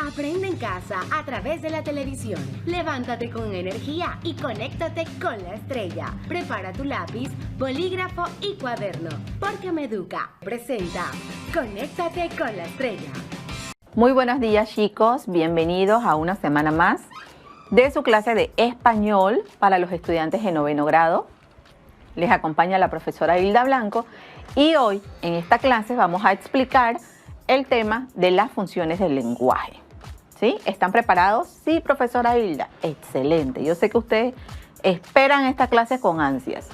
Aprende en casa a través de la televisión. Levántate con energía y conéctate con la estrella. Prepara tu lápiz, bolígrafo y cuaderno, porque Meduca presenta Conéctate con la estrella. Muy buenos días, chicos, bienvenidos a una semana más de su clase de español para los estudiantes de noveno grado. Les acompaña la profesora Hilda Blanco y hoy en esta clase vamos a explicar el tema de las funciones del lenguaje. ¿Sí? ¿Están preparados? Sí, profesora Hilda. Excelente. Yo sé que ustedes esperan esta clase con ansias.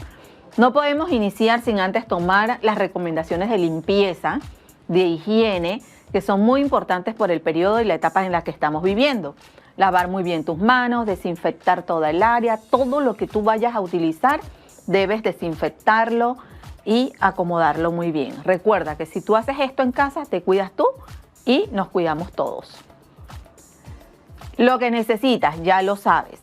No podemos iniciar sin antes tomar las recomendaciones de limpieza, de higiene, que son muy importantes por el periodo y la etapa en la que estamos viviendo. Lavar muy bien tus manos, desinfectar toda el área, todo lo que tú vayas a utilizar, debes desinfectarlo y acomodarlo muy bien. Recuerda que si tú haces esto en casa, te cuidas tú y nos cuidamos todos. Lo que necesitas, ya lo sabes.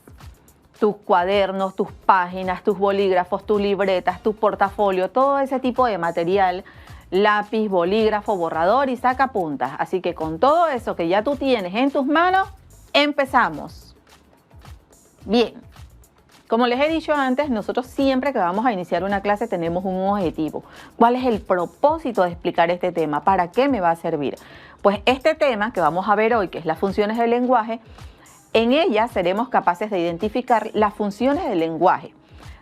Tus cuadernos, tus páginas, tus bolígrafos, tus libretas, tu portafolio, todo ese tipo de material, lápiz, bolígrafo, borrador y sacapuntas. Así que con todo eso que ya tú tienes en tus manos, empezamos. Bien, como les he dicho antes, nosotros siempre que vamos a iniciar una clase tenemos un objetivo. ¿Cuál es el propósito de explicar este tema? ¿Para qué me va a servir? Pues este tema que vamos a ver hoy, que es las funciones del lenguaje, en ella seremos capaces de identificar las funciones del lenguaje,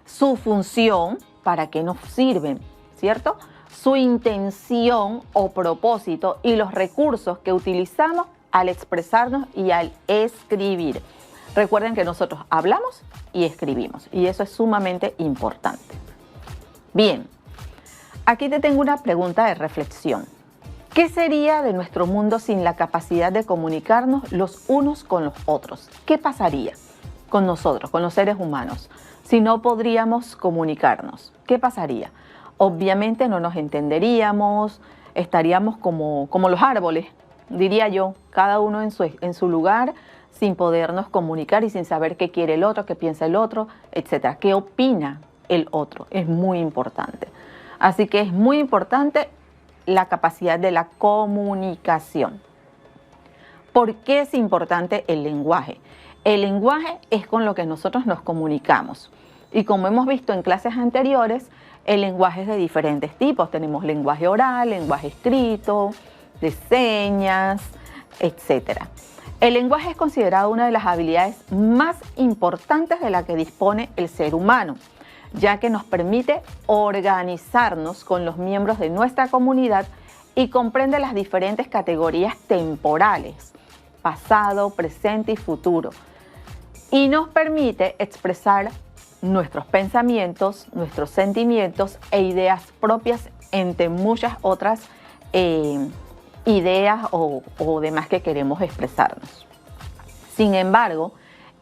su función, para qué nos sirven, ¿cierto? Su intención o propósito y los recursos que utilizamos al expresarnos y al escribir. Recuerden que nosotros hablamos y escribimos y eso es sumamente importante. Bien, aquí te tengo una pregunta de reflexión. ¿Qué sería de nuestro mundo sin la capacidad de comunicarnos los unos con los otros? ¿Qué pasaría con nosotros, con los seres humanos, si no podríamos comunicarnos? ¿Qué pasaría? Obviamente no nos entenderíamos, estaríamos como los árboles, diría yo, cada uno en su lugar, sin podernos comunicar y sin saber qué quiere el otro, qué piensa el otro, etc. ¿Qué opina el otro? Es muy importante. Así que es muy importante la capacidad de la comunicación. ¿Por qué es importante el lenguaje? El lenguaje es con lo que nosotros nos comunicamos. Y como hemos visto en clases anteriores, el lenguaje es de diferentes tipos. Tenemos lenguaje oral, lenguaje escrito, de señas, etc. El lenguaje es considerado una de las habilidades más importantes de la que dispone el ser humano, ya que nos permite organizarnos con los miembros de nuestra comunidad y comprende las diferentes categorías temporales, pasado, presente y futuro, y nos permite expresar nuestros pensamientos, nuestros sentimientos e ideas propias entre muchas otras ideas o demás que queremos expresarnos. Sin embargo,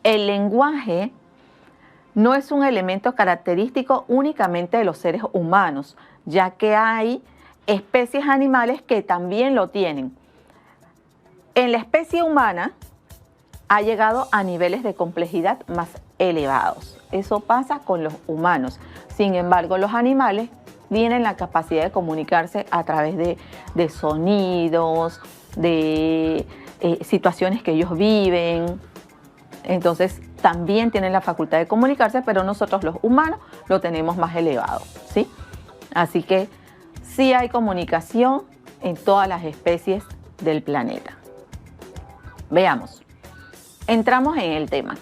el lenguaje no es un elemento característico únicamente de los seres humanos, ya que hay especies animales que también lo tienen. En la especie humana ha llegado a niveles de complejidad más elevados. Eso pasa con los humanos. Sin embargo, los animales tienen la capacidad de comunicarse a través de sonidos, de situaciones que ellos viven. Entonces, también tienen la facultad de comunicarse, pero nosotros los humanos lo tenemos más elevado, ¿sí? Así que sí hay comunicación en todas las especies del planeta. Veamos, entramos en el tema.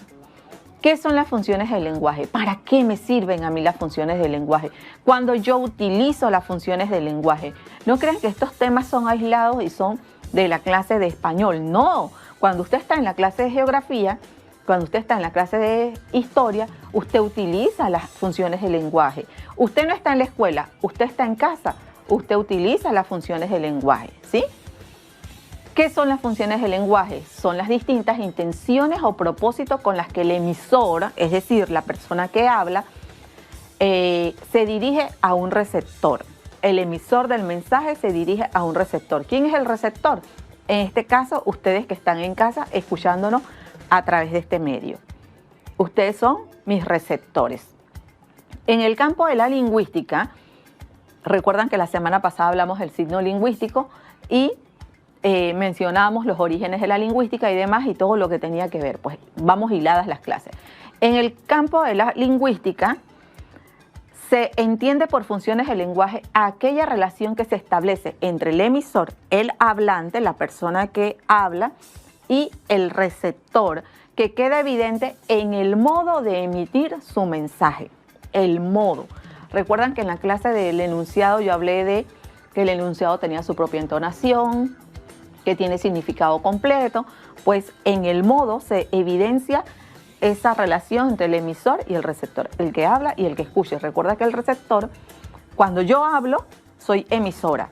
¿Qué son las funciones del lenguaje? ¿Para qué me sirven a mí las funciones del lenguaje? Cuando yo utilizo las funciones del lenguaje, no crean que estos temas son aislados y son de la clase de español. No, cuando usted está en la clase de geografía, cuando usted está en la clase de historia, usted utiliza las funciones del lenguaje. Usted no está en la escuela, usted está en casa, usted utiliza las funciones del lenguaje, ¿sí? ¿Qué son las funciones del lenguaje? Son las distintas intenciones o propósitos con las que el emisor, es decir, la persona que habla, se dirige a un receptor. El emisor del mensaje se dirige a un receptor. ¿Quién es el receptor? En este caso, ustedes que están en casa escuchándonos a través de este medio. Ustedes son mis receptores. En el campo de la lingüística, recuerdan que la semana pasada hablamos del signo lingüístico y mencionamos los orígenes de la lingüística y demás y todo lo que tenía que ver. Pues vamos hiladas las clases. En el campo de la lingüística se entiende por funciones del lenguaje aquella relación que se establece entre el emisor, el hablante, la persona que habla, y el receptor, que queda evidente en el modo de emitir su mensaje. El modo. Recuerdan que en la clase del enunciado yo hablé de que el enunciado tenía su propia entonación, que tiene significado completo. Pues en el modo se evidencia esa relación entre el emisor y el receptor, el que habla y el que escucha. Recuerda que el receptor, cuando yo hablo, soy emisora.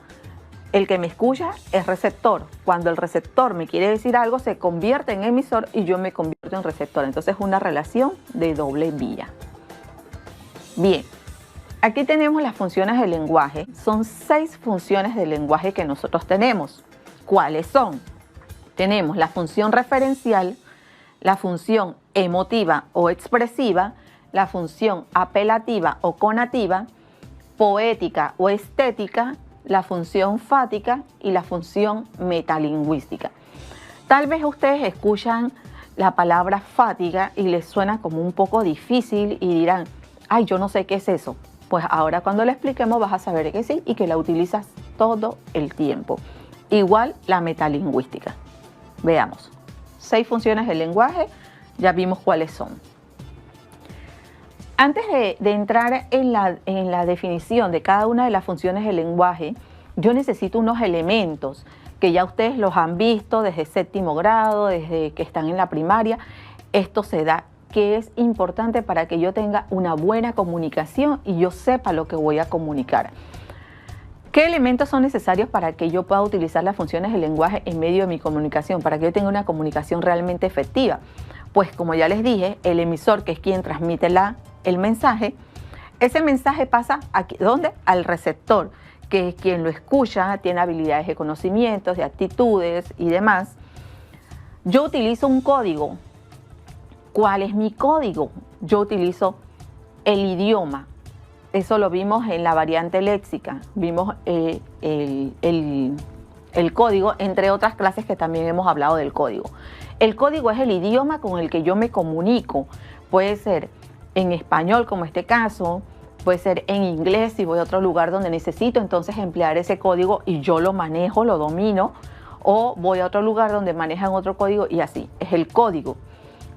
El que me escucha es receptor. Cuando el receptor me quiere decir algo, se convierte en emisor y yo me convierto en receptor. Entonces es una relación de doble vía. Bien, aquí tenemos las funciones del lenguaje. Son 6 funciones del lenguaje que nosotros tenemos. ¿Cuáles son? Tenemos la función referencial, la función emotiva o expresiva, la función apelativa o conativa, poética o estética, la función fática y la función metalingüística. Tal vez ustedes escuchan la palabra fática y les suena como un poco difícil y dirán, ay, yo no sé qué es eso. Pues ahora cuando le expliquemos vas a saber que sí y que la utilizas todo el tiempo. Igual la metalingüística. Veamos. 6 funciones del lenguaje, ya vimos cuáles son. Antes de entrar en la definición de cada una de las funciones del lenguaje, yo necesito unos elementos que ya ustedes los han visto desde 7º grado, desde que están en la primaria. Esto se da, que es importante para que yo tenga una buena comunicación y yo sepa lo que voy a comunicar. ¿Qué elementos son necesarios para que yo pueda utilizar las funciones del lenguaje en medio de mi comunicación? Para que yo tenga una comunicación realmente efectiva. Pues como ya les dije, el emisor, que es quien transmite el mensaje, ese mensaje pasa aquí, ¿dónde? Al receptor, que es quien lo escucha, tiene habilidades de conocimientos, de actitudes y demás. Yo utilizo un código. ¿Cuál es mi código? Yo utilizo el idioma. Eso lo vimos en la variante léxica. Vimos el código, entre otras clases que también hemos hablado del código. El código es el idioma con el que yo me comunico. Puede ser en español, como este caso, puede ser en inglés si voy a otro lugar donde necesito entonces emplear ese código y yo lo manejo, lo domino, o voy a otro lugar donde manejan otro código y así. Es el código.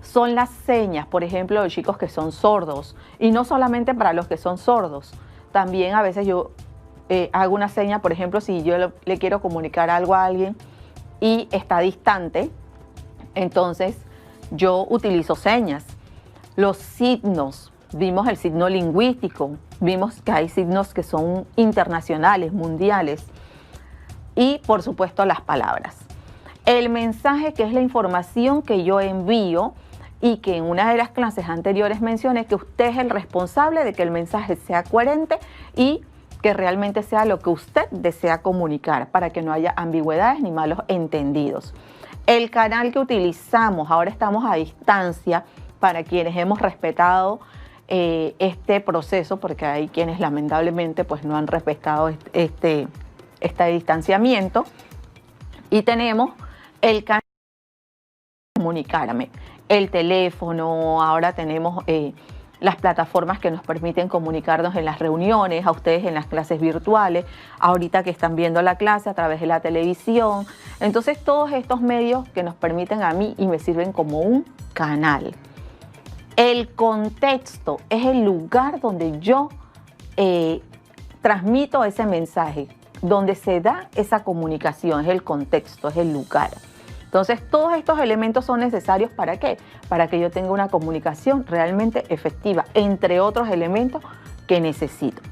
Son las señas, por ejemplo, de chicos que son sordos. Y no solamente para los que son sordos. También a veces yo hago una seña, por ejemplo, si yo le quiero comunicar algo a alguien y está distante, entonces yo utilizo señas. Los signos, vimos el signo lingüístico, vimos que hay signos que son internacionales, mundiales. Y por supuesto las palabras. El mensaje, que es la información que yo envío, y que en una de las clases anteriores mencioné que usted es el responsable de que el mensaje sea coherente y que realmente sea lo que usted desea comunicar, para que no haya ambigüedades ni malos entendidos. El canal que utilizamos, ahora estamos a distancia para quienes hemos respetado este proceso, porque hay quienes lamentablemente pues no han respetado este distanciamiento, y tenemos el canal de comunicarme. El teléfono, ahora tenemos las plataformas que nos permiten comunicarnos en las reuniones, a ustedes en las clases virtuales, ahorita que están viendo la clase a través de la televisión. Entonces todos estos medios que nos permiten a mí y me sirven como un canal. El contexto es el lugar donde yo transmito ese mensaje, donde se da esa comunicación, es el contexto, es el lugar. Entonces, todos estos elementos son necesarios ¿para qué? Para que yo tenga una comunicación realmente efectiva, entre otros elementos que necesito.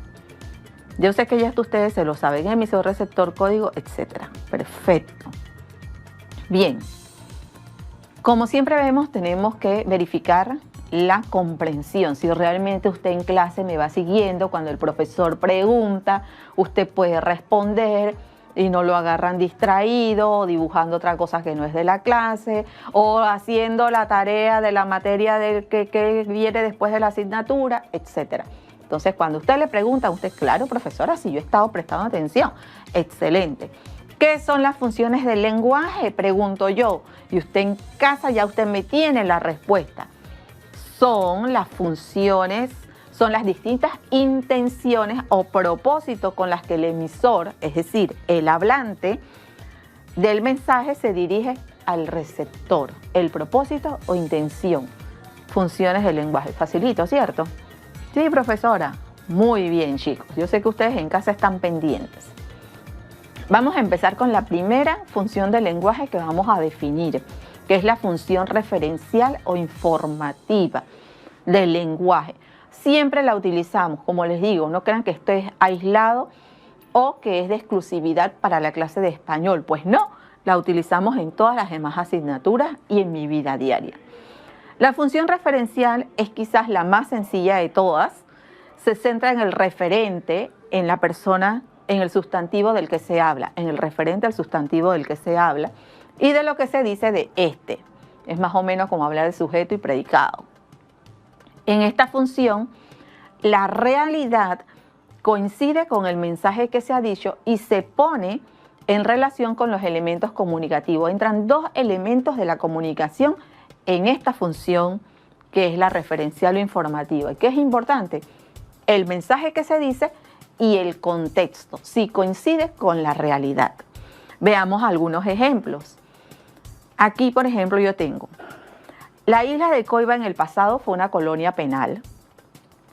Yo sé que ya ustedes se lo saben, emisor, receptor, código, etc. Perfecto. Bien. Como siempre vemos, tenemos que verificar la comprensión. Si realmente usted en clase me va siguiendo, cuando el profesor pregunta, usted puede responder y no lo agarran distraído, o dibujando otra cosa que no es de la clase, o haciendo la tarea de la materia que viene después de la asignatura, etc. Entonces, cuando usted le pregunta a usted, claro, profesora, si yo he estado prestando atención, excelente. ¿Qué son las funciones del lenguaje? Pregunto yo. Y usted en casa ya usted me tiene la respuesta. Son las funciones, son las distintas intenciones o propósitos con las que el emisor, es decir, el hablante del mensaje se dirige al receptor. El propósito o intención. Funciones del lenguaje. Facilito, ¿cierto? Sí, profesora. Muy bien, chicos. Yo sé que ustedes en casa están pendientes. Vamos a empezar con la primera función del lenguaje que vamos a definir, que es la función referencial o informativa del lenguaje. Siempre la utilizamos, como les digo, no crean que esto es aislado o que es de exclusividad para la clase de español. Pues no, la utilizamos en todas las demás asignaturas y en mi vida diaria. La función referencial es quizás la más sencilla de todas. Se centra en el referente, en la persona, en el sustantivo del que se habla, en el referente al sustantivo del que se habla y de lo que se dice de este. Es más o menos como hablar de sujeto y predicado. En esta función, la realidad coincide con el mensaje que se ha dicho y se pone en relación con los elementos comunicativos. Entran dos elementos de la comunicación en esta función que es la referencial o informativa. ¿Y qué es importante? El mensaje que se dice y el contexto, si coincide con la realidad. Veamos algunos ejemplos. Aquí, por ejemplo, yo tengo: la isla de Coiba en el pasado fue una colonia penal,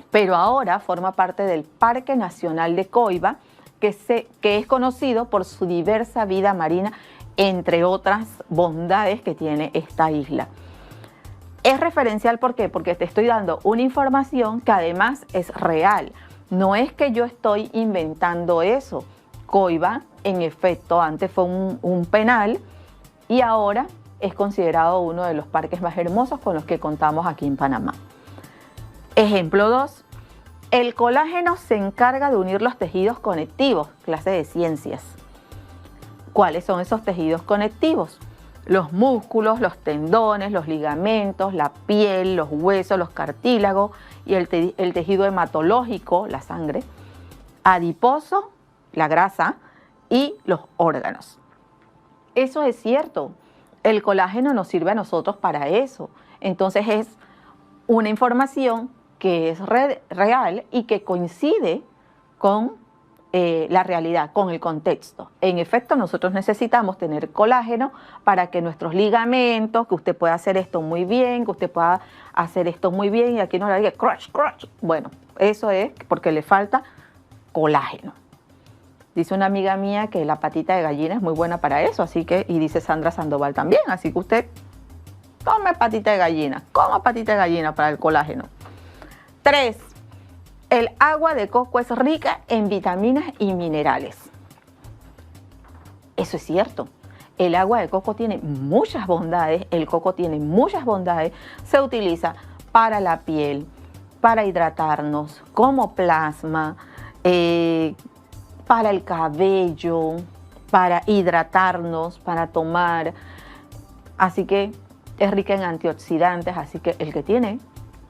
pero ahora forma parte del Parque Nacional de Coiba, que es conocido por su diversa vida marina, entre otras bondades que tiene esta isla. Es referencial, ¿por qué? Porque te estoy dando una información que además es real. No es que yo estoy inventando eso. Coiba, en efecto, antes fue un penal y ahora es considerado uno de los parques más hermosos con los que contamos aquí en Panamá. Ejemplo 2. El colágeno se encarga de unir los tejidos conectivos, clase de ciencias. ¿Cuáles son esos tejidos conectivos? Los músculos, los tendones, los ligamentos, la piel, los huesos, los cartílagos y el tejido hematológico, la sangre, adiposo, la grasa y los órganos. Eso es cierto. El colágeno nos sirve a nosotros para eso. Entonces es una información que es real y que coincide con la realidad, con el contexto. En efecto, nosotros necesitamos tener colágeno para que nuestros ligamentos, que usted pueda hacer esto muy bien, que usted pueda hacer esto muy bien y aquí no le diga crunch, crunch. Bueno, eso es porque le falta colágeno. Dice una amiga mía que la patita de gallina es muy buena para eso, así que, y dice Sandra Sandoval también, así que usted tome patita de gallina, coma patita de gallina para el colágeno. 3. El agua de coco es rica en vitaminas y minerales. Eso es cierto. El agua de coco tiene muchas bondades, el coco tiene muchas bondades. Se utiliza para la piel, para hidratarnos, como plasma, para el cabello, para hidratarnos, para tomar. Así que es rica en antioxidantes, así que el que tiene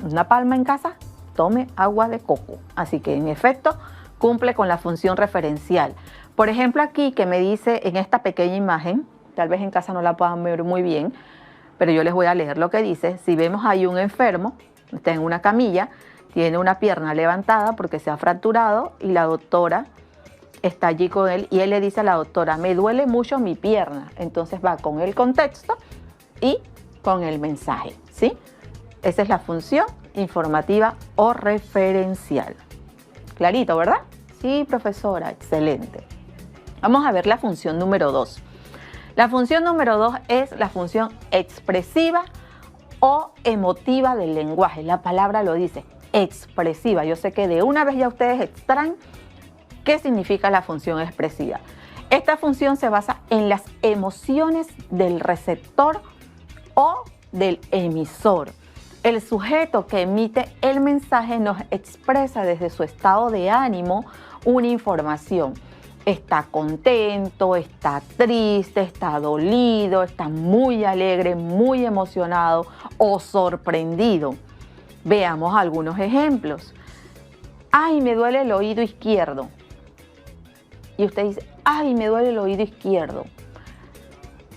una palma en casa, tome agua de coco. Así que en efecto cumple con la función referencial. Por ejemplo, aquí que me dice en esta pequeña imagen, tal vez en casa no la puedan ver muy bien, pero yo les voy a leer lo que dice. Si vemos ahí un enfermo, está en una camilla, tiene una pierna levantada porque se ha fracturado y la doctora está allí con él y él le dice a la doctora: me duele mucho mi pierna. Entonces va con el contexto y con el mensaje, ¿sí? Esa es la función informativa o referencial. Clarito, ¿verdad? Sí, profesora, excelente. Vamos a ver la función número 2. La función número 2 es la función expresiva o emotiva del lenguaje. La palabra lo dice, expresiva. Yo sé que de una vez ya ustedes extraen qué significa la función expresiva. Esta función se basa en las emociones del receptor o del emisor. El sujeto que emite el mensaje nos expresa desde su estado de ánimo una información. Está contento, está triste, está dolido, está muy alegre, muy emocionado o sorprendido. Veamos algunos ejemplos. Ay, me duele el oído izquierdo. Y usted dice, ay, me duele el oído izquierdo.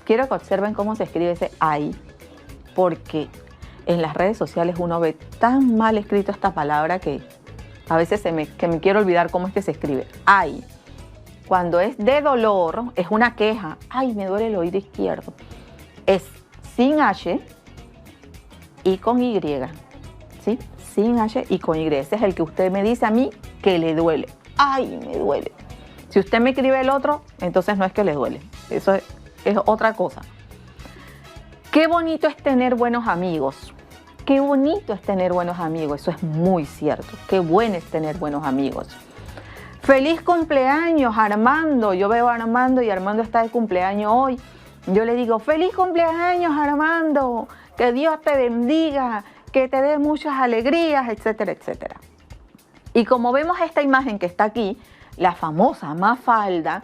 Quiero que observen cómo se escribe ese ay, porque en las redes sociales uno ve tan mal escrito esta palabra que a veces me quiero olvidar cómo es que se escribe. Ay. Cuando es de dolor, es una queja. Ay, me duele el oído izquierdo. Es sin H y con Y. ¿Sí? Sin H y con Y. Ese es el que usted me dice a mí que le duele. Ay, me duele. Si usted me escribe el otro, entonces no es que le duele. Eso es otra cosa. Qué bonito es tener buenos amigos. Qué bonito es tener buenos amigos. Eso es muy cierto. Qué bueno es tener buenos amigos. ¡Feliz cumpleaños, Armando! Yo veo a Armando y Armando está de cumpleaños hoy. Yo le digo, ¡feliz cumpleaños, Armando! Que Dios te bendiga, que te dé muchas alegrías, etcétera, etcétera. Y como vemos esta imagen que está aquí, la famosa Mafalda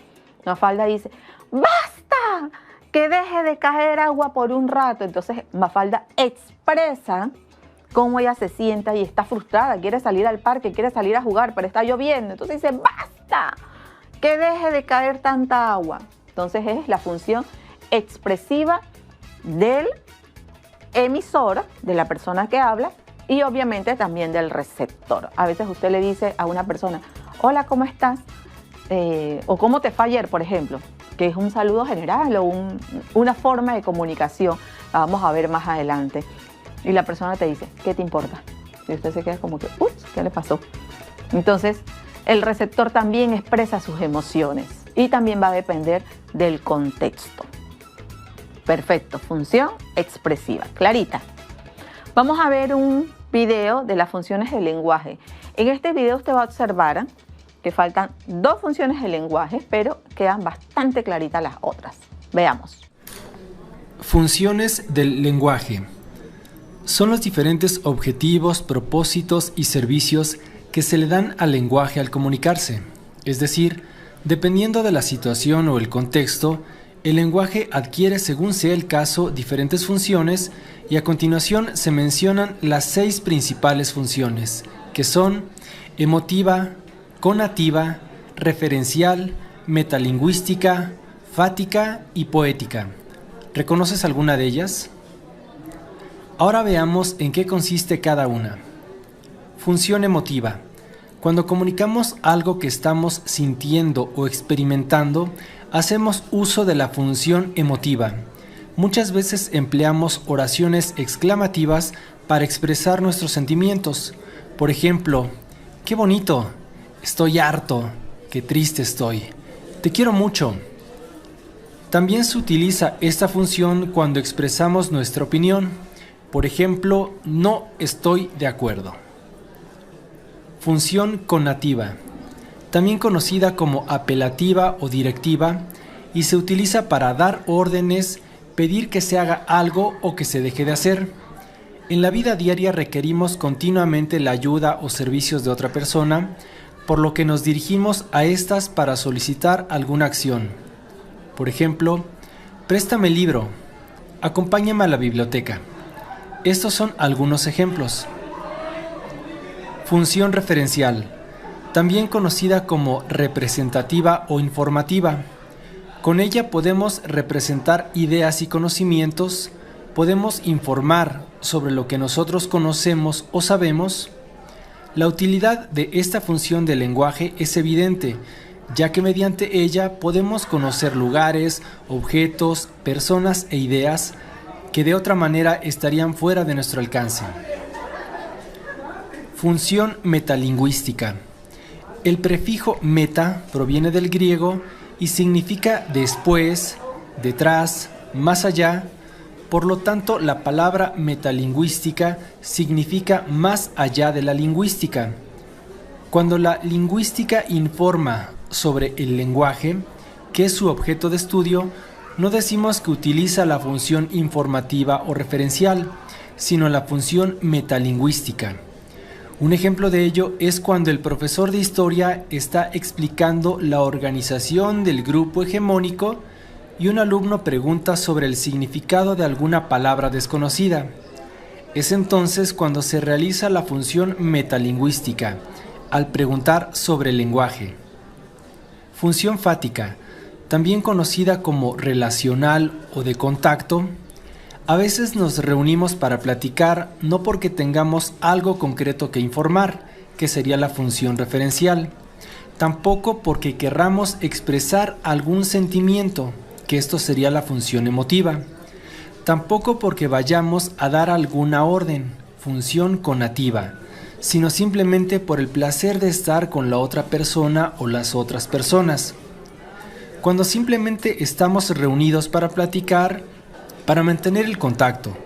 dice, ¡basta! Que deje de caer agua por un rato. Entonces Mafalda expresa cómo ella se sienta y está frustrada, quiere salir al parque, quiere salir a jugar, pero está lloviendo. Entonces dice, ¡basta! Que deje de caer tanta agua. Entonces es la función expresiva del emisor, de la persona que habla, y obviamente también del receptor. A veces usted le dice a una persona, hola, ¿cómo estás? O ¿cómo te fue ayer, por ejemplo? Que es un saludo general o una forma de comunicación. La vamos a ver más adelante. Y la persona te dice, ¿qué te importa? Y usted se queda como que, ups, ¿qué le pasó? Entonces, el receptor también expresa sus emociones y también va a depender del contexto. Perfecto, función expresiva, clarita. Vamos a ver un video de las funciones del lenguaje. En este video usted va a observar que faltan dos funciones del lenguaje, pero quedan bastante claritas las otras. Veamos. Funciones del lenguaje. Son los diferentes objetivos, propósitos y servicios que se le dan al lenguaje al comunicarse. Es decir, dependiendo de la situación o el contexto, el lenguaje adquiere, según sea el caso, diferentes funciones y a continuación se mencionan las 6 principales funciones, que son emotiva, conativa, referencial, metalingüística, fática y poética. ¿Reconoces alguna de ellas? Ahora veamos en qué consiste cada una. Función emotiva. Cuando comunicamos algo que estamos sintiendo o experimentando, hacemos uso de la función emotiva. Muchas veces empleamos oraciones exclamativas para expresar nuestros sentimientos. Por ejemplo, ¡qué bonito! Estoy harto. ¡Qué triste estoy! Te quiero mucho. También se utiliza esta función cuando expresamos nuestra opinión. Por ejemplo, no estoy de acuerdo. Función conativa, también conocida como apelativa o directiva, y se utiliza para dar órdenes, pedir que se haga algo o que se deje de hacer. En la vida diaria requerimos continuamente la ayuda o servicios de otra persona, por lo que nos dirigimos a estas para solicitar alguna acción. Por ejemplo, préstame el libro, acompáñame a la biblioteca. Estos son algunos ejemplos. Función referencial, también conocida como representativa o informativa. Con ella podemos representar ideas y conocimientos, podemos informar sobre lo que nosotros conocemos o sabemos. La utilidad de esta función del lenguaje es evidente, ya que mediante ella podemos conocer lugares, objetos, personas e ideas que de otra manera estarían fuera de nuestro alcance. Función metalingüística. El prefijo meta proviene del griego y significa después, detrás, más allá. Por lo tanto, la palabra metalingüística significa más allá de la lingüística. Cuando la lingüística informa sobre el lenguaje, que es su objeto de estudio, no decimos que utiliza la función informativa o referencial, sino la función metalingüística. Un ejemplo de ello es cuando el profesor de historia está explicando la organización del grupo hegemónico y un alumno pregunta sobre el significado de alguna palabra desconocida. Es entonces cuando se realiza la función metalingüística, al preguntar sobre el lenguaje. Función fática, también conocida como relacional o de contacto, a veces nos reunimos para platicar no porque tengamos algo concreto que informar, que sería la función referencial, tampoco porque querramos expresar algún sentimiento, que esto sería la función emotiva, tampoco porque vayamos a dar alguna orden, función conativa, sino simplemente por el placer de estar con la otra persona o las otras personas. Cuando simplemente estamos reunidos para platicar, para mantener el contacto.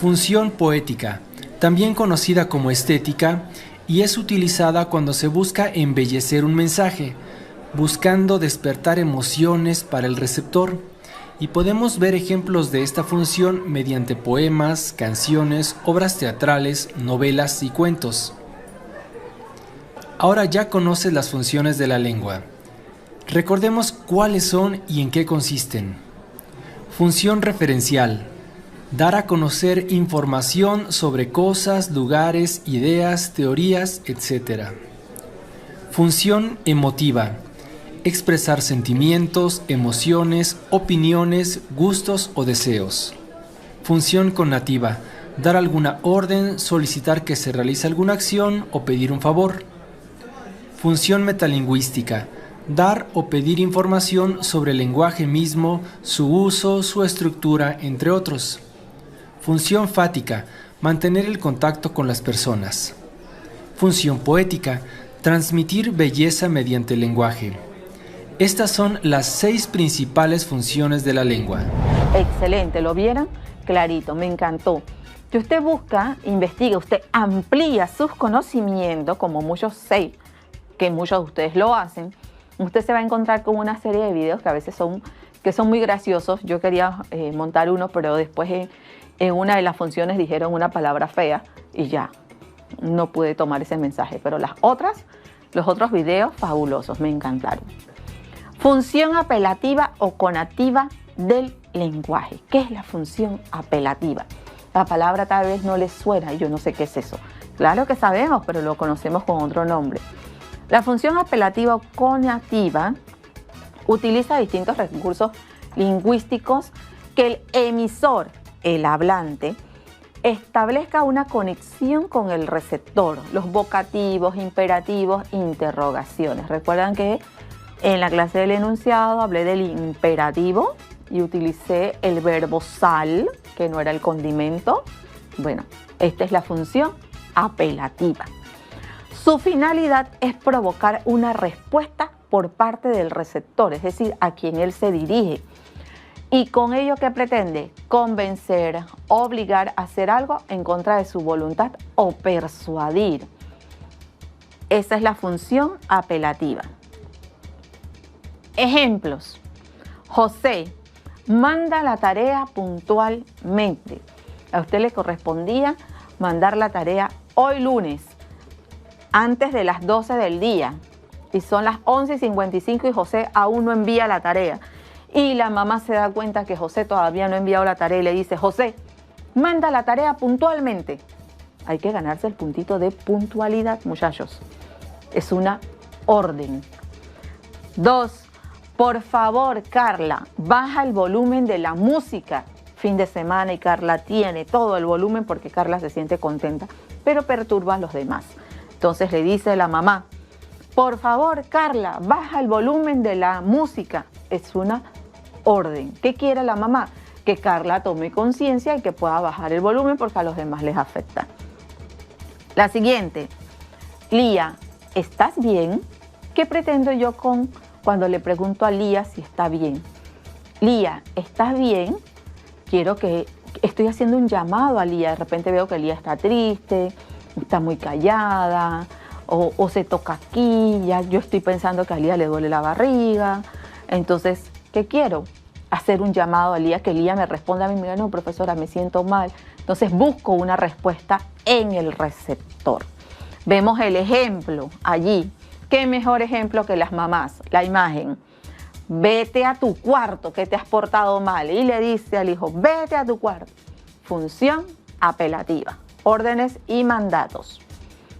Función poética, también conocida como estética, y es utilizada cuando se busca embellecer un mensaje, buscando despertar emociones para el receptor, y podemos ver ejemplos de esta función mediante poemas, canciones, obras teatrales, novelas y cuentos. Ahora ya conoces las funciones de la lengua. Recordemos cuáles son y en qué consisten. Función referencial. Dar a conocer información sobre cosas, lugares, ideas, teorías, etc. Función emotiva. Expresar sentimientos, emociones, opiniones, gustos o deseos. Función conativa. Dar alguna orden, solicitar que se realice alguna acción o pedir un favor. Función metalingüística. Dar o pedir información sobre el lenguaje mismo, su uso, su estructura, entre otros. Función fática, mantener el contacto con las personas. Función poética, transmitir belleza mediante el lenguaje. Estas son las 6 principales funciones de la lengua. Excelente, ¿lo vieron? Clarito, me encantó. Si usted busca, investiga, usted amplía sus conocimientos, como muchos sé que muchos de ustedes lo hacen, usted se va a encontrar con una serie de videos que a veces son muy graciosos. Yo quería montar uno, pero después en una de las funciones dijeron una palabra fea y ya no pude tomar ese mensaje. Pero los otros videos fabulosos, me encantaron. Función apelativa o conativa del lenguaje. ¿Qué es la función apelativa? La palabra tal vez no les suena y yo no sé qué es eso. Claro que sabemos, pero lo conocemos con otro nombre. La función apelativa o conativa utiliza distintos recursos lingüísticos que el emisor, el hablante, establezca una conexión con el receptor, los vocativos, imperativos, interrogaciones. Recuerdan que en la clase del enunciado hablé del imperativo y utilicé el verbo sal, que no era el condimento. Bueno, esta es la función apelativa. Su finalidad es provocar una respuesta por parte del receptor, es decir, a quien él se dirige. Y con ello, ¿qué pretende? Convencer, obligar a hacer algo en contra de su voluntad o persuadir. Esa es la función apelativa. Ejemplos. José manda la tarea puntualmente. A usted le correspondía mandar la tarea hoy lunes, antes de las 12 del día. Y son las 11:55 y José aún no envía la tarea. Y la mamá se da cuenta que José todavía no ha enviado la tarea y le dice: José, manda la tarea puntualmente. Hay que ganarse el puntito de puntualidad, muchachos. Es una orden. 2. Por favor, Carla, baja el volumen de la música. Fin de semana y Carla tiene todo el volumen porque Carla se siente contenta, pero perturba a los demás. Entonces le dice la mamá: por favor, Carla, baja el volumen de la música. Es una orden. ¿Qué quiere la mamá? Que Carla tome conciencia y que pueda bajar el volumen porque a los demás les afecta. La siguiente. Lía, ¿estás bien? ¿Qué pretendo yo cuando le pregunto a Lía si está bien? Lía, ¿estás bien? Estoy haciendo un llamado a Lía. De repente veo que Lía está triste, está muy callada, o se toca aquí, ya yo estoy pensando que a Lía le duele la barriga. Entonces, ¿qué quiero? Hacer un llamado a Lía, que Lía me responda a mí, mira, no, profesora, me siento mal. Entonces busco una respuesta en el receptor. Vemos el ejemplo allí. ¿Qué mejor ejemplo que las mamás? La imagen. Vete a tu cuarto, que te has portado mal. Y le dice al hijo, vete a tu cuarto. Función apelativa. Órdenes y mandatos.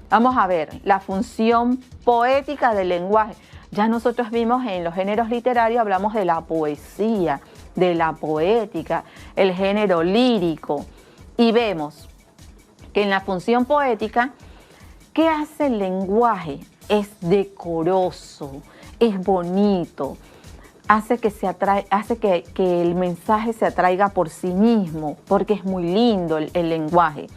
Vamos a ver la función poética del lenguaje. Ya nosotros vimos en los géneros literarios, hablamos de la poesía, de la poética, el género lírico. Y vemos que en la función poética, ¿qué hace el lenguaje? Es decoroso, es bonito, hace que el mensaje se atraiga por sí mismo, porque es muy lindo el lenguaje.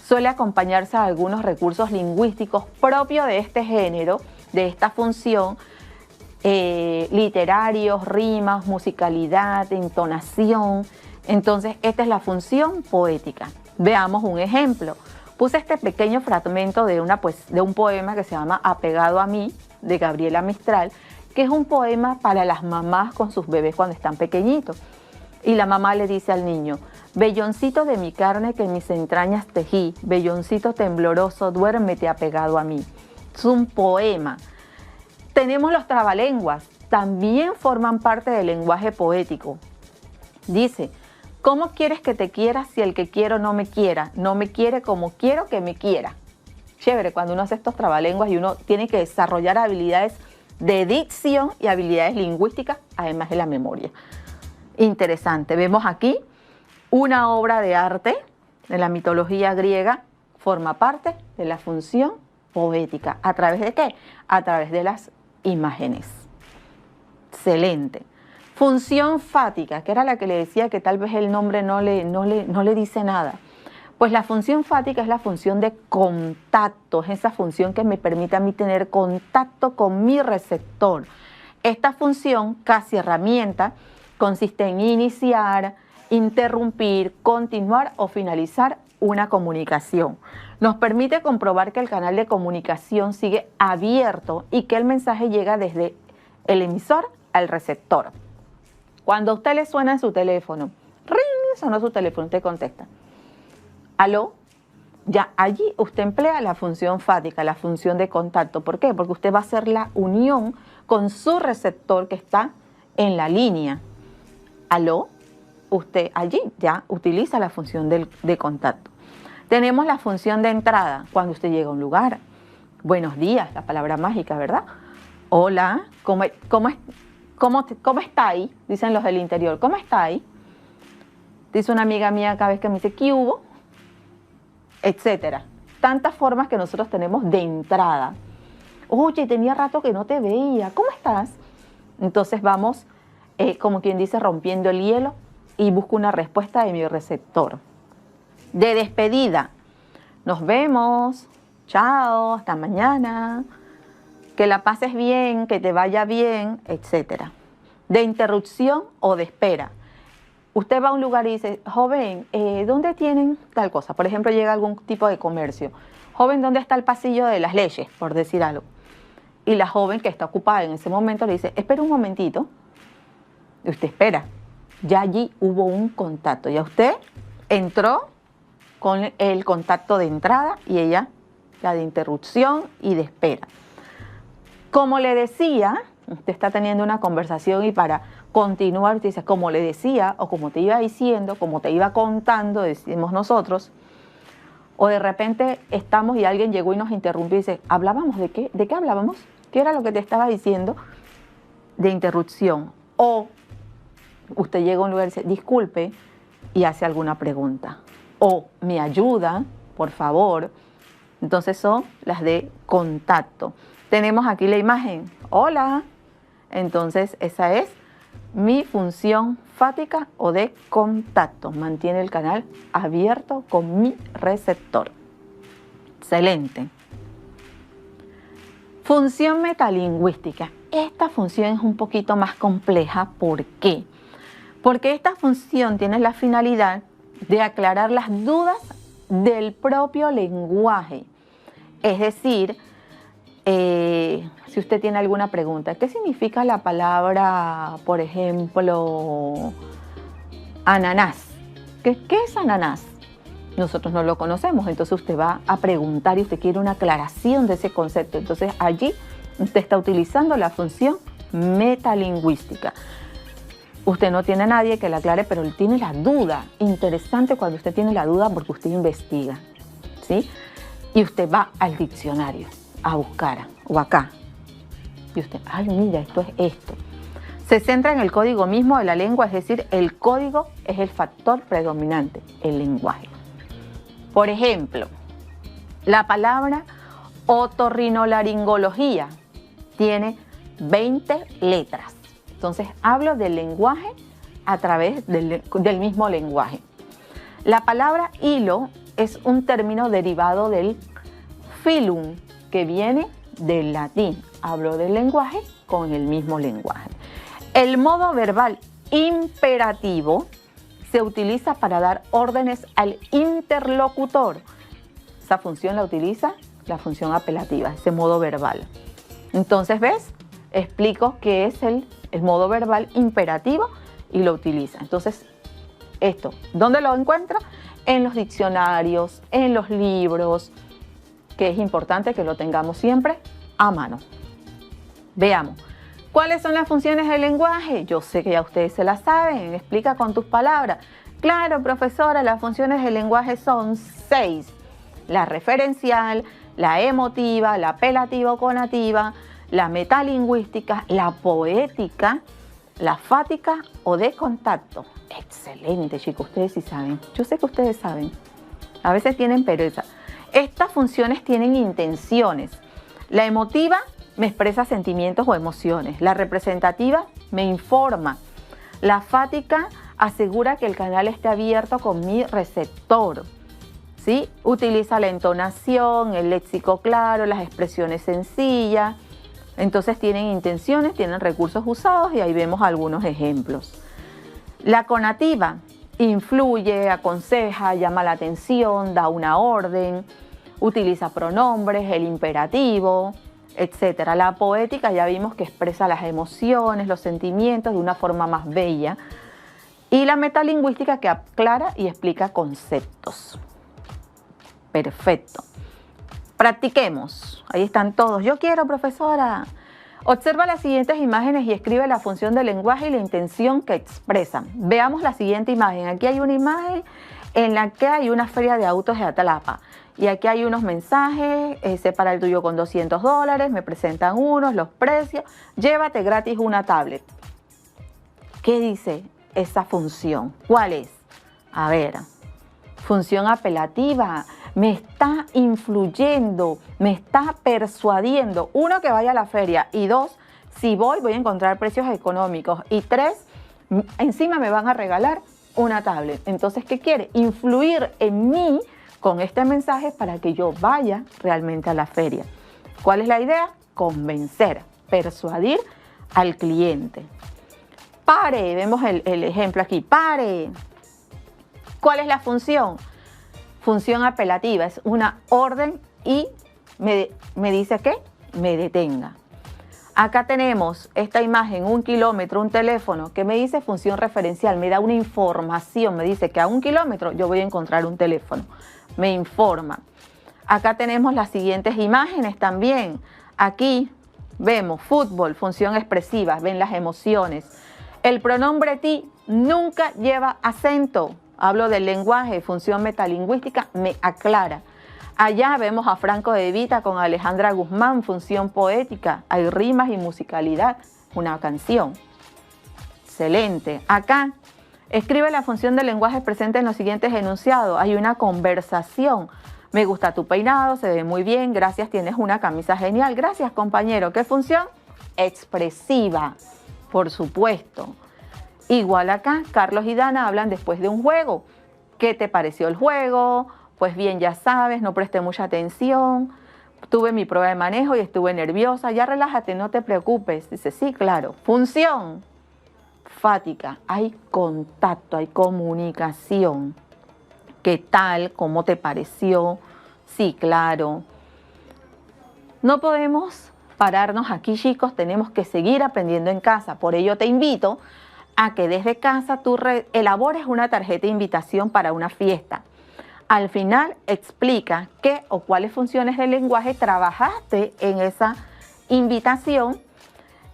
Suele acompañarse de algunos recursos lingüísticos propios de este género, de esta función, literarios, rimas, musicalidad, entonación. Entonces, esta es la función poética. Veamos un ejemplo. Puse este pequeño fragmento de un poema que se llama Apegado a mí, de Gabriela Mistral, que es un poema para las mamás con sus bebés cuando están pequeñitos. Y la mamá le dice al niño: velloncito de mi carne que en mis entrañas tejí, velloncito tembloroso, duérmete apegado a mí. Es un poema. Tenemos los trabalenguas, también forman parte del lenguaje poético. Dice: ¿cómo quieres que te quiera si el que quiero no me quiera? No me quiere como quiero que me quiera. Chévere cuando uno hace estos trabalenguas y uno tiene que desarrollar habilidades de dicción y habilidades lingüísticas, además de la memoria. Interesante. Vemos aquí una obra de arte de la mitología griega, forma parte de la función poética. ¿A través de qué? A través de las imágenes. Excelente. Función fática, que era la que le decía que tal vez el nombre no le dice nada. Pues la función fática es la función de contacto, es esa función que me permite a mí tener contacto con mi receptor. Esta función, casi herramienta, consiste en iniciar, interrumpir, continuar o finalizar una comunicación. Nos permite comprobar que el canal de comunicación sigue abierto y que el mensaje llega desde el emisor al receptor. Cuando a usted le suena en su teléfono, ¡ring!, sonó su teléfono, usted contesta: ¿aló? Ya allí usted emplea la función fática, la función de contacto. ¿Por qué? Porque usted va a hacer la unión con su receptor que está en la línea. ¿Aló? Usted allí ya utiliza la función de contacto. Tenemos la función de entrada, cuando usted llega a un lugar. Buenos días, la palabra mágica, ¿verdad? Hola, ¿cómo está ahí? Dicen los del interior, ¿cómo está ahí? Dice una amiga mía cada vez que me dice, ¿qué hubo? Etcétera. Tantas formas que nosotros tenemos de entrada. Oye, tenía rato que no te veía, ¿cómo estás? Entonces vamos, como quien dice, rompiendo el hielo y busco una respuesta de mi receptor. De despedida, nos vemos, chao, hasta mañana, que la pases bien, que te vaya bien, etcétera. De interrupción o de espera. Usted va a un lugar y dice, joven, ¿dónde tienen tal cosa? Por ejemplo, llega algún tipo de comercio. Joven, ¿dónde está el pasillo de las leyes? Por decir algo. Y la joven que está ocupada en ese momento le dice, espera un momentito. Y usted espera. Ya allí hubo un contacto. Ya usted entró con el contacto de entrada y ella la de interrupción y de espera. Como le decía, usted está teniendo una conversación y para continuar, usted dice, como le decía, o como te iba diciendo, como te iba contando, decimos nosotros, o de repente estamos y alguien llegó y nos interrumpió y dice, ¿hablábamos de qué? ¿De qué hablábamos? ¿Qué era lo que te estaba diciendo? De interrupción. O usted llega a un lugar y dice, disculpe, y hace alguna pregunta. O me ayuda, por favor. Entonces son las de contacto. Tenemos aquí la imagen. Hola. Entonces esa es mi función fática o de contacto. Mantiene el canal abierto con mi receptor. Excelente. Función metalingüística. Esta función es un poquito más compleja. ¿Por qué? Porque esta función tiene la finalidad de aclarar las dudas del propio lenguaje. Es decir, si usted tiene alguna pregunta, ¿qué significa la palabra, por ejemplo, ananás? ¿Qué es ananás? Nosotros no lo conocemos, entonces usted va a preguntar y usted quiere una aclaración de ese concepto. Entonces allí usted está utilizando la función metalingüística. Usted no tiene a nadie que le aclare, pero él tiene la duda. Interesante cuando usted tiene la duda porque usted investiga, ¿sí? Y usted va al diccionario a buscar, o acá, Y usted, ay, mira, esto es esto. Se centra en el código mismo de la lengua, es decir, el código es el factor predominante, el lenguaje. Por ejemplo, la palabra otorrinolaringología tiene 20 letras. Entonces, hablo del lenguaje a través del mismo lenguaje. La palabra hilo es un término derivado del filum, que viene del latín. Hablo del lenguaje con el mismo lenguaje. El modo verbal imperativo se utiliza para dar órdenes al interlocutor. Esa función la utiliza la función apelativa, ese modo verbal. Entonces, ¿ves? Explico qué es el modo verbal imperativo y lo utiliza. Entonces, esto, ¿dónde lo encuentra? En los diccionarios, en los libros, que es importante que lo tengamos siempre a mano. Veamos. ¿Cuáles son las funciones del lenguaje? Yo sé que ya ustedes se las saben. Explica con tus palabras. Claro, profesora, las funciones del lenguaje son 6. La referencial, la emotiva, la apelativa o conativa, la metalingüística, la poética, la fática o de contacto. Excelente, chicos, ustedes sí saben. Yo sé que ustedes saben. A veces tienen pereza. Estas funciones tienen intenciones. La emotiva me expresa sentimientos o emociones. La representativa me informa. La fática asegura que el canal esté abierto con mi receptor. ¿Sí? Utiliza la entonación, el léxico claro, las expresiones sencillas. Entonces tienen intenciones, tienen recursos usados y ahí vemos algunos ejemplos. La conativa influye, aconseja, llama la atención, da una orden, utiliza pronombres, el imperativo, etc. La poética ya vimos que expresa las emociones, los sentimientos de una forma más bella. Y la metalingüística que aclara y explica conceptos. Perfecto. Practiquemos. Ahí están todos. Yo quiero, profesora. Observa las siguientes imágenes y escribe la función del lenguaje y la intención que expresan. Veamos la siguiente imagen. Aquí hay una imagen en la que hay una feria de autos de Atalapa. Y aquí hay unos mensajes, separa el tuyo con $200, me presentan unos, los precios, llévate gratis una tablet. ¿Qué dice esa función? ¿Cuál es? A ver, función apelativa, me está influyendo, me está persuadiendo. 1, que vaya a la feria, y 2, si voy a encontrar precios económicos, y 3, encima me van a regalar una tablet. Entonces, ¿qué quiere? Influir en mí con este mensaje para que yo vaya realmente a la feria. ¿Cuál es la idea? Convencer, persuadir al cliente. Pare, vemos el ejemplo aquí, pare. ¿Cuál es la función? Función apelativa, es una orden y me dice que me detenga. Acá tenemos esta imagen, 1 kilómetro, un teléfono, que me dice función referencial, me da una información, me dice que a 1 kilómetro yo voy a encontrar un teléfono. Me informa. Acá tenemos las siguientes imágenes también. Aquí vemos fútbol, función expresiva, ven las emociones. El pronombre ti nunca lleva acento. Hablo del lenguaje, función metalingüística, me aclara. Allá vemos a Franco de Vita con Alejandra Guzmán, función poética. Hay rimas y musicalidad, una canción. Excelente. Acá escribe la función del lenguaje presente en los siguientes enunciados. Hay una conversación. Me gusta tu peinado, se ve muy bien. Gracias, tienes una camisa genial. Gracias, compañero. ¿Qué función? Expresiva, por supuesto. Igual acá, Carlos y Dana hablan después de un juego. ¿Qué te pareció el juego? Pues bien, ya sabes, no presté mucha atención. Tuve mi prueba de manejo y estuve nerviosa. Ya relájate, no te preocupes. Dice, sí, claro. Función fática, hay contacto, hay comunicación. ¿Qué tal? ¿Cómo te pareció? Sí, claro. No podemos pararnos aquí, chicos, tenemos que seguir aprendiendo en casa. Por ello te invito a que desde casa tú elabores una tarjeta de invitación para una fiesta. Al final explica qué o cuáles funciones del lenguaje trabajaste en esa invitación,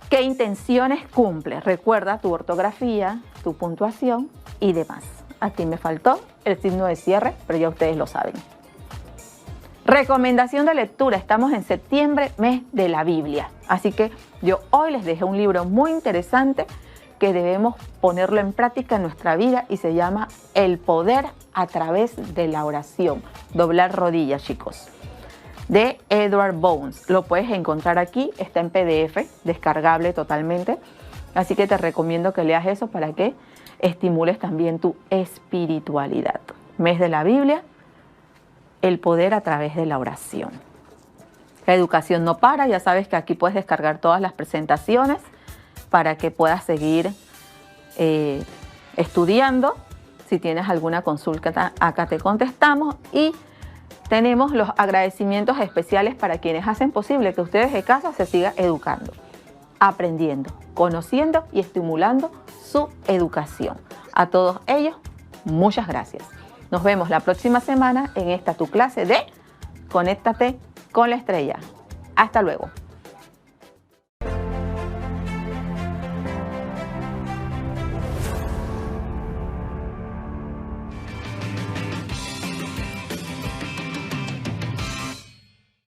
qué intenciones cumple. Recuerda tu ortografía, tu puntuación y demás. Aquí me faltó el signo de cierre, pero ya ustedes lo saben. Recomendación de lectura, estamos en septiembre, mes de la Biblia. Así que yo hoy les dejé un libro muy interesante que debemos ponerlo en práctica en nuestra vida y se llama El poder a través de la oración. Doblar rodillas, chicos. De Edward Bones. Lo puedes encontrar aquí, está en PDF, descargable totalmente. Así que te recomiendo que leas eso para que estimules también tu espiritualidad. Mes de la Biblia, el poder a través de la oración. La educación no para, ya sabes que aquí puedes descargar todas las presentaciones para que puedas seguir estudiando. Si tienes alguna consulta, acá te contestamos y tenemos los agradecimientos especiales para quienes hacen posible que ustedes de casa se sigan educando, aprendiendo, conociendo y estimulando su educación. A todos ellos, muchas gracias. Nos vemos la próxima semana en esta tu clase de Conéctate con la Estrella. Hasta luego.